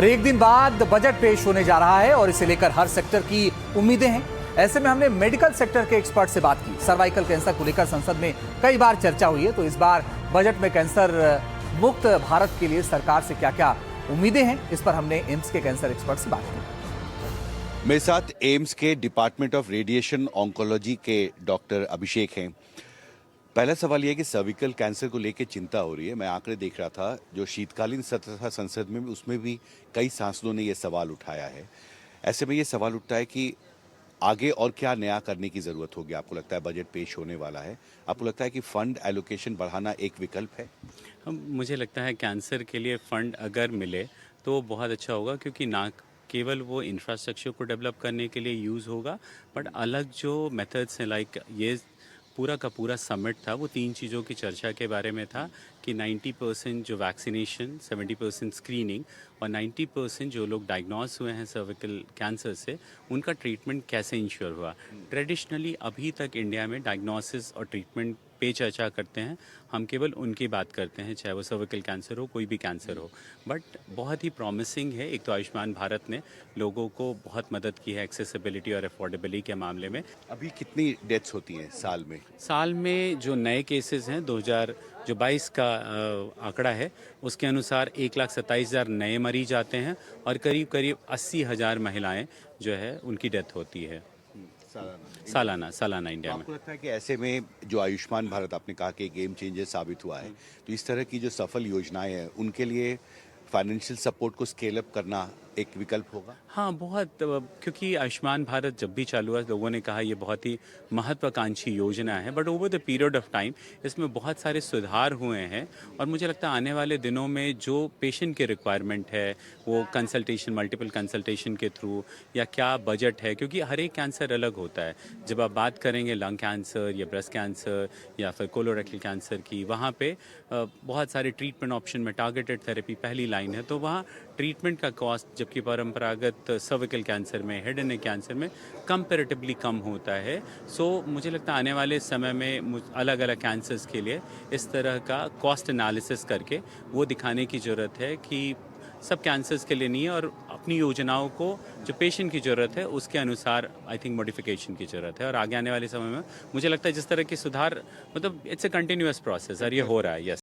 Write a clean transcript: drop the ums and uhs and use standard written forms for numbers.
और एक दिन बाद बजट पेश होने जा रहा है और इसे लेकर हर सेक्टर की उम्मीदें हैं। ऐसे में हमने मेडिकल सेक्टर के एक्सपर्ट से बात की। सर्वाइकल कैंसर को लेकर संसद में कई बार चर्चा हुई है, तो इस बार बजट में कैंसर मुक्त भारत के लिए सरकार से क्या क्या उम्मीदें हैं, इस पर हमने एम्स के कैंसर एक्सपर्ट से बात की। मेरे साथ एम्स के डिपार्टमेंट ऑफ रेडिएशन ऑन्कोलॉजी के डॉक्टर अभिषेक हैं। पहला सवाल यह है कि सर्विकल कैंसर को लेकर चिंता हो रही है। मैं आंकड़े देख रहा था, जो शीतकालीन सत्र था संसद में, उसमें भी कई सांसदों ने यह सवाल उठाया है। ऐसे में यह सवाल उठता है कि आगे और क्या नया करने की ज़रूरत होगी। आपको लगता है बजट पेश होने वाला है, आपको लगता है कि फंड एलोकेशन बढ़ाना एक विकल्प है? मुझे लगता है कैंसर के लिए फ़ंड अगर मिले तो बहुत अच्छा होगा, क्योंकि ना केवल वो इंफ्रास्ट्रक्चर को डेवलप करने के लिए यूज़ होगा, बट अलग जो मेथड्स हैं, लाइक ये पूरा का पूरा समिट था वो 3 चीज़ों की चर्चा के बारे में था कि 90% जो वैक्सीनेशन, 70% स्क्रीनिंग और 90% जो लोग डायग्नोस हुए हैं सर्विकल कैंसर से, उनका ट्रीटमेंट कैसे इंश्योर हुआ। ट्रेडिशनली अभी तक इंडिया में डायग्नोसिस और ट्रीटमेंट पे चर्चा करते हैं, हम केवल उनकी बात करते हैं, चाहे वो सर्विकल कैंसर हो, कोई भी कैंसर हो। बट बहुत ही प्रॉमिसिंग है। एक तो आयुष्मान भारत ने लोगों को बहुत मदद की है एक्सेसिबिलिटी और अफोर्डेबिलिटी के मामले में। अभी कितनी डेथ्स होती हैं साल में? साल में जो नए केसेस हैं 2022 का आंकड़ा है, उसके अनुसार 1,27,000 नए मरीज आते हैं और करीब करीब 80,000 महिलाएं जो है उनकी डेथ होती है सालाना इंडिया में। आपको लगता है कि ऐसे में जो आयुष्मान भारत आपने कहा कि गेम चेंजर साबित हुआ है, तो इस तरह की जो सफल योजनाएं हैं उनके लिए फाइनेंशियल सपोर्ट को स्केल अप करना एक विकल्प होगा? हाँ, बहुत, क्योंकि आयुष्मान भारत जब भी चालू हुआ लोगों ने कहा ये बहुत ही महत्वाकांक्षी योजना है, but over the period of time इसमें बहुत सारे सुधार हुए हैं और मुझे लगता है आने वाले दिनों में जो पेशेंट की रिक्वायरमेंट है, वो कंसल्टेशन, मल्टीपल कंसल्टेशन के थ्रू, या क्या बजट है, क्योंकि हर एक कैंसर अलग होता है। जब आप बात करेंगे लंग कैंसर या ब्रेस्ट कैंसर या फिर कोलोरेक्टल कैंसर की, वहाँ पे बहुत सारे ट्रीटमेंट ऑप्शन में टारगेटेड थेरेपी पहली लाइन है, तो वहाँ ट्रीटमेंट का कॉस्ट, जबकि परंपरागत सर्विकल कैंसर में, हेड एंड नेक कैंसर में कंपैरेटिवली कम होता है। सो मुझे लगता है आने वाले समय में अलग अलग कैंसर्स के लिए इस तरह का कॉस्ट एनालिसिस करके वो दिखाने की ज़रूरत है कि सब कैंसर्स के लिए नहीं है, और अपनी योजनाओं को जो पेशेंट की ज़रूरत है उसके अनुसार आई थिंक मॉडिफिकेशन की ज़रूरत है। और आगे आने वाले समय में मुझे लगता है जिस तरह के सुधार, मतलब इट्स अ कंटिन्यूअस प्रोसेस और ये हो रहा है। यस।